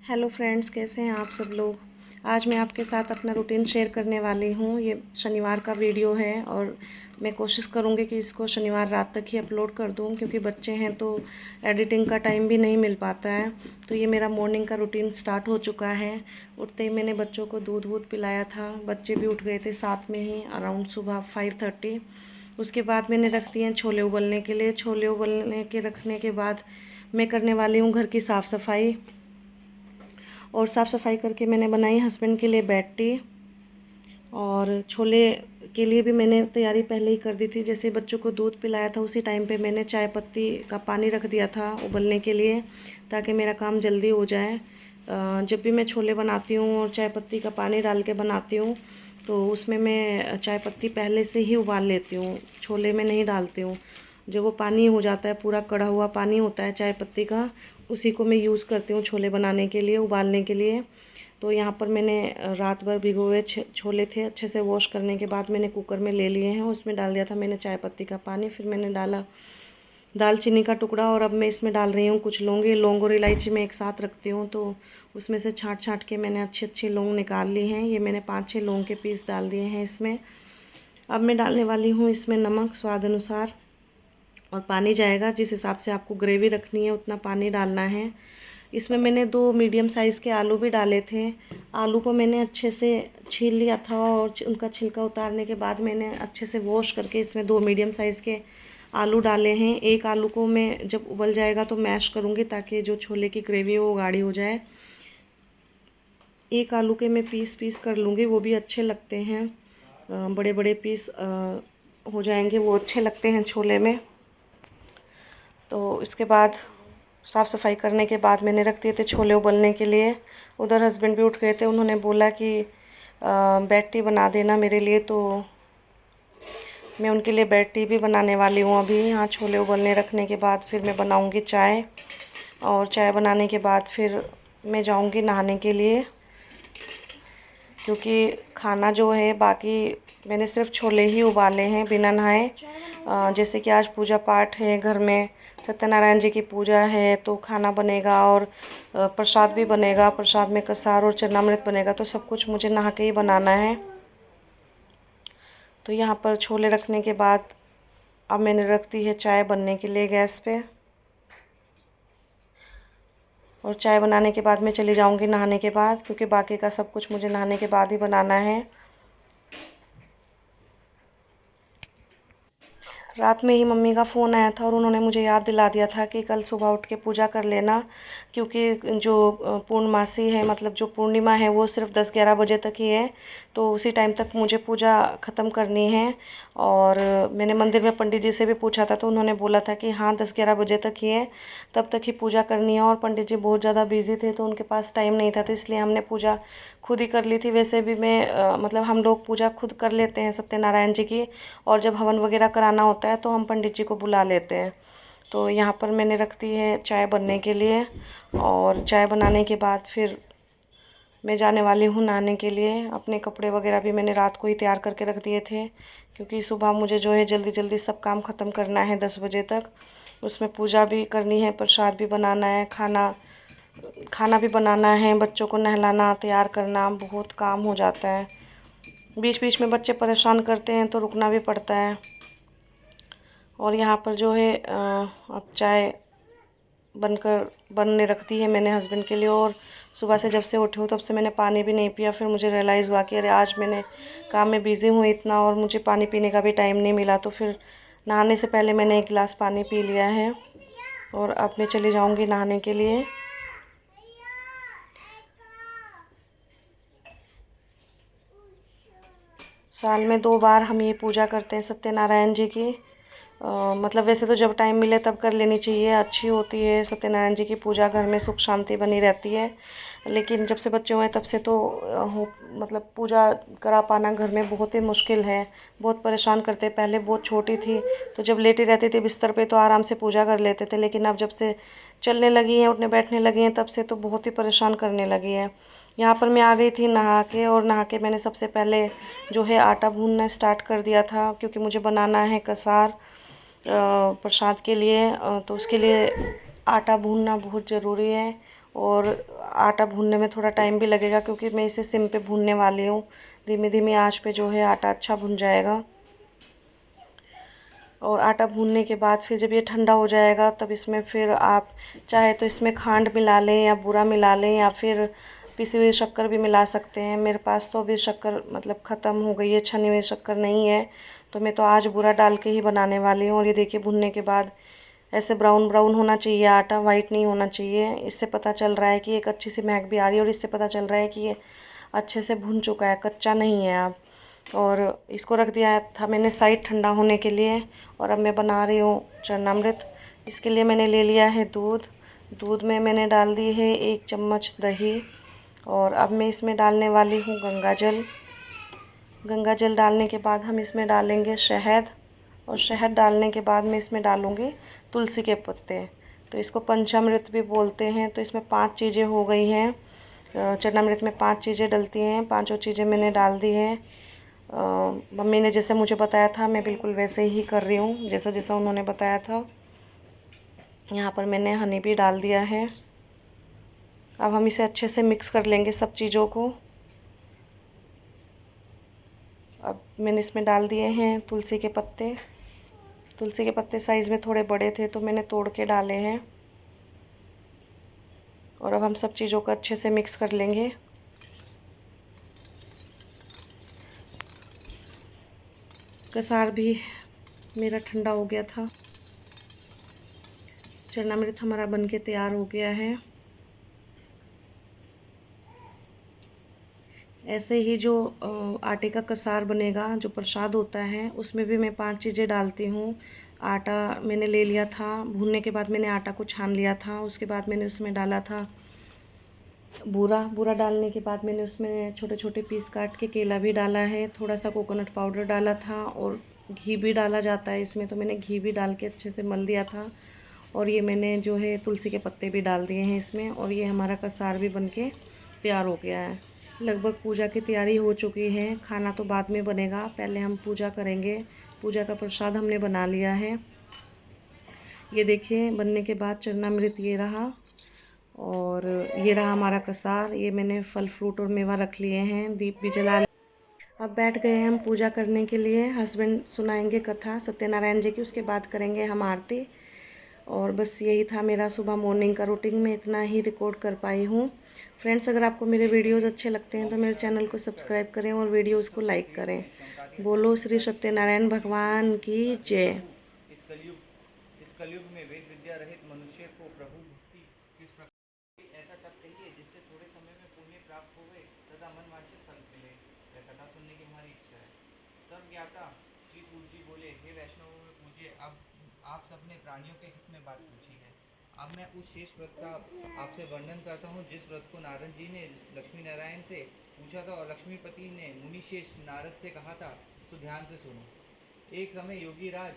Hello friends, कैसे हैं आप सब लोग। आज मैं आपके साथ अपना रूटीन शेयर करने वाली हूँ। ये शनिवार का वीडियो है और मैं कोशिश करूँगी कि इसको शनिवार रात तक ही अपलोड कर दूँ, क्योंकि बच्चे हैं तो एडिटिंग का टाइम भी नहीं मिल पाता है। तो ये मेरा मॉर्निंग का रूटीन स्टार्ट हो चुका है। उठते ही मैंने बच्चों को दूध वूध पिलाया था। बच्चे भी उठ गए थे साथ में ही, अराउंड सुबह 5:30। उसके बाद मैंने रख दिए छोले उबलने के लिए। छोले उबलने के रखने के बाद मैं करने वाली हूँ घर की साफ़ सफाई। और साफ़ सफाई करके मैंने बनाई हस्बैंड के लिए बेड टी। और छोले के लिए भी मैंने तैयारी पहले ही कर दी थी। जैसे बच्चों को दूध पिलाया था उसी टाइम पे मैंने चाय पत्ती का पानी रख दिया था उबलने के लिए, ताकि मेरा काम जल्दी हो जाए। जब भी मैं छोले बनाती हूँ और चाय पत्ती का पानी डाल के बनाती हूँ तो उसमें मैं चाय पत्ती पहले से ही उबाल लेती हूँ, छोले में नहीं डालती हूँ। जो वो पानी हो जाता है, पूरा कड़ा हुआ पानी होता है चाय पत्ती का, उसी को मैं यूज़ करती हूँ छोले बनाने के लिए, उबालने के लिए। तो यहाँ पर मैंने रात भर भिगोए हुए छोले थे, अच्छे से वॉश करने के बाद मैंने कुकर में ले लिए हैं। उसमें डाल दिया था मैंने चाय पत्ती का पानी, फिर मैंने डाला दालचीनी का टुकड़ा। और अब मैं इसमें डाल रही हूँ कुछ लौंग। लौंग और इलायची मैं एक साथ रखती हूँ, तो उसमें से छाँट छाँट के मैंने अच्छे अच्छे लौंग निकाल ली हैं। ये मैंने 5-6 लौंग के पीस डाल दिए हैं इसमें। अब मैं डालने वाली हूँ इसमें नमक स्वाद अनुसार, और पानी जाएगा जिस हिसाब से आपको ग्रेवी रखनी है उतना पानी डालना है। इसमें मैंने 2 मीडियम साइज़ के आलू भी डाले थे। आलू को मैंने अच्छे से छील लिया था और उनका छिलका उतारने के बाद मैंने अच्छे से वॉश करके इसमें 2 मीडियम साइज़ के आलू डाले हैं। एक आलू को मैं जब उबल जाएगा तो मैश करूँगी, ताकि जो छोले की ग्रेवी है वो गाढ़ी हो जाए। एक आलू के मैं पीस पीस कर लूँगी, वो भी अच्छे लगते हैं। बड़े बड़े पीस हो जाएंगे, वो अच्छे लगते हैं छोले में। तो इसके बाद साफ़ सफाई करने के बाद मैंने रख दिए थे छोले उबलने के लिए। उधर हस्बैंड भी उठ गए थे, उन्होंने बोला कि बेड टी बना देना मेरे लिए, तो मैं उनके लिए बेड टी भी बनाने वाली हूँ अभी। यहाँ छोले उबलने रखने के बाद फिर मैं बनाऊँगी चाय, और चाय बनाने के बाद फिर मैं जाऊँगी नहाने के लिए, क्योंकि खाना जो है बाकी मैंने सिर्फ छोले ही उबाले हैं बिना नहाए। जैसे कि आज पूजा पाठ है घर में, सत्यनारायण जी की पूजा है, तो खाना बनेगा और प्रसाद भी बनेगा। प्रसाद में कसार और चरणामृत बनेगा, तो सब कुछ मुझे नहा के ही बनाना है। तो यहाँ पर छोले रखने के बाद अब मैंने रख दी है चाय बनने के लिए गैस पे। और चाय बनाने के बाद मैं चली जाऊँगी नहाने के बाद, क्योंकि बाकी का सब कुछ मुझे नहाने के बाद ही बनाना है। रात में ही मम्मी का फ़ोन आया था और उन्होंने मुझे याद दिला दिया था कि कल सुबह उठ के पूजा कर लेना, क्योंकि जो पूर्णमासी है, मतलब जो पूर्णिमा है, वो सिर्फ 10-11 बजे तक ही है। तो उसी टाइम तक मुझे पूजा ख़त्म करनी है। और मैंने मंदिर में पंडित जी से भी पूछा था, तो उन्होंने बोला था कि हाँ 10-11 बजे तक ही है, तब तक ही पूजा करनी है। और पंडित जी बहुत ज़्यादा बिजी थे, तो उनके पास टाइम नहीं था, तो इसलिए हमने पूजा खुद ही कर ली थी। वैसे भी मैं मतलब हम लोग पूजा खुद कर लेते हैं सत्यनारायण जी की, और जब हवन वगैरह कराना होता है तो हम पंडित जी को बुला लेते हैं। तो यहाँ पर मैंने रख दी है चाय बनने के लिए, और चाय बनाने के बाद फिर मैं जाने वाली हूँ नहाने के लिए। अपने कपड़े वगैरह भी मैंने रात को ही तैयार करके रख दिए थे, क्योंकि सुबह मुझे जो है जल्दी जल्दी सब काम ख़त्म करना है 10 बजे तक। उसमें पूजा भी करनी है, प्रसाद भी बनाना है, खाना खाना भी बनाना है, बच्चों को नहलाना तैयार करना, बहुत काम हो जाता है। बीच बीच में बच्चे परेशान करते हैं तो रुकना भी पड़ता है। और यहाँ पर जो है अब चाय बनने रख दी है मैंने हस्बैंड के लिए। और सुबह से जब से उठी हूँ तब से मैंने पानी भी नहीं पिया। फिर मुझे रियलाइज़ हुआ कि अरे आज मैंने काम में बिज़ी हूँ इतना, और मुझे पानी पीने का भी टाइम नहीं मिला। तो फिर नहाने से पहले मैंने 1 गिलास पानी पी लिया है, और अब मैं चली जाऊँगी नहाने के लिए। साल में 2 बार हम ये पूजा करते हैं सत्यनारायण जी की। मतलब वैसे तो जब टाइम मिले तब कर लेनी चाहिए, अच्छी होती है सत्यनारायण जी की पूजा, घर में सुख शांति बनी रहती है। लेकिन जब से बच्चे हुए तब से तो मतलब पूजा करा पाना घर में बहुत ही मुश्किल है, बहुत परेशान करते। पहले बहुत छोटी थी तो जब लेटी रहती थी बिस्तर पे तो आराम से पूजा कर लेते थे, लेकिन अब जब से चलने लगी हैं, उठने बैठने लगी हैं, तब से तो बहुत ही परेशान करने लगी है। यहाँ पर मैं आ गई थी नहा के, और नहा के मैंने सबसे पहले जो है आटा भूनना स्टार्ट कर दिया था, क्योंकि मुझे बनाना है कसार प्रसाद के लिए। तो उसके लिए आटा भूनना बहुत ज़रूरी है। और आटा भूनने में थोड़ा टाइम भी लगेगा क्योंकि मैं इसे सिम पे भूनने वाली हूँ। धीमी धीमी आंच पे जो है आटा अच्छा भुन जाएगा। और आटा भूनने के बाद फिर जब ये ठंडा हो जाएगा तब इसमें फिर आप चाहे तो इसमें खांड मिला लें या बूरा मिला लें या फिर पिसी हुई शक्कर भी मिला सकते हैं। मेरे पास तो अभी शक्कर मतलब ख़त्म हो गई है, छनी हुई शक्कर नहीं है, तो मैं तो आज बूरा डाल के ही बनाने वाली हूँ। और ये देखिए भुनने के बाद ऐसे ब्राउन ब्राउन होना चाहिए आटा, वाइट नहीं होना चाहिए। इससे पता चल रहा है कि एक अच्छी सी महक भी आ रही है और इससे पता चल रहा है कि ये अच्छे से भुन चुका है, कच्चा नहीं है अब। और इसको रख दिया था मैंने साइड ठंडा होने के लिए। और अब मैं बना रही हूँ चरणामृत। इसके लिए मैंने ले लिया है दूध। दूध में मैंने डाल दी है 1 चम्मच दही। और अब मैं इसमें डालने वाली हूँ गंगा जल। गंगा जल डालने के बाद हम इसमें डालेंगे शहद। और शहद डालने के बाद मैं इसमें डालूँगी तुलसी के पत्ते। तो इसको पंचामृत भी बोलते हैं। तो इसमें 5 चीज़ें हो गई हैं। चरणामृत में 5 चीज़ें डलती हैं, पाँचों चीज़ें मैंने डाल दी हैं। मम्मी ने जैसे मुझे बताया था मैं बिल्कुल वैसे ही कर रही हूँ, जैसा जैसा उन्होंने बताया था। यहाँ पर मैंने हनी भी डाल दिया है। अब हम इसे अच्छे से मिक्स कर लेंगे सब चीज़ों को। अब मैंने इसमें डाल दिए हैं तुलसी के पत्ते। तुलसी के पत्ते साइज़ में थोड़े बड़े थे तो मैंने तोड़ के डाले हैं। और अब हम सब चीज़ों को अच्छे से मिक्स कर लेंगे। कसार भी मेरा ठंडा हो गया था। चरणामृत हमारा बनके तैयार हो गया है। ऐसे ही जो आटे का कसार बनेगा, जो प्रसाद होता है, उसमें भी मैं 5 चीज़ें डालती हूँ। आटा मैंने ले लिया था, भूनने के बाद मैंने आटा को छान लिया था। उसके बाद मैंने उसमें डाला था बूरा। बूरा डालने के बाद मैंने उसमें छोटे छोटे पीस काट के केला भी डाला है। थोड़ा सा कोकोनट पाउडर डाला था और घी भी डाला जाता है इसमें, तो मैंने घी भी डाल के अच्छे से मल दिया था। और ये मैंने जो है तुलसी के पत्ते भी डाल दिए हैं इसमें। और ये हमारा कसार भी बनके तैयार हो गया है। लगभग पूजा की तैयारी हो चुकी है। खाना तो बाद में बनेगा, पहले हम पूजा करेंगे। पूजा का प्रसाद हमने बना लिया है। ये देखिए बनने के बाद चरणामृत ये रहा। और ये रहा हमारा कसार। ये मैंने फल फ्रूट और मेवा रख लिए हैं, दीप भी जला। अब बैठ गए हैं हम पूजा करने के लिए। हस्बैंड सुनाएंगे कथा सत्यनारायण जी की, उसके बाद करेंगे हम आरती। और बस यही था मेरा सुबह मॉर्निंग का रूटीन। में इतना ही रिकॉर्ड कर पाई हूँ। फ्रेंड्स, अगर आपको मेरे वीडियोस अच्छे लगते हैं तो मेरे चैनल को सब्सक्राइब करें और वीडियोस को लाइक करें। बोलो श्री सत्यनारायण भगवान की जय। इस कलयुग में वेद विद्या रहित मनुष्य को प्रभु भक्ति किस प्रकार ऐसा तप कहिए जिससे थोड़े समय में पुण्य प्राप्त होवे तथा मन वांछित फल मिले। यह कथा सुनने की हमारी इच्छा है। सब ज्ञाता श्री सूत जी बोले, हे वैष्णव पूज्य, अब आप सबने प्राणियों के हित में बात पूछी है। अब मैं उस शेष व्रत का आपसे वर्णन करता हूँ जिस व्रत को नारद जी ने लक्ष्मी नारायण से पूछा था और लक्ष्मीपति ने मुनिशेष नारद से कहा था। सो ध्यान से सुनो। एक समय योगी राज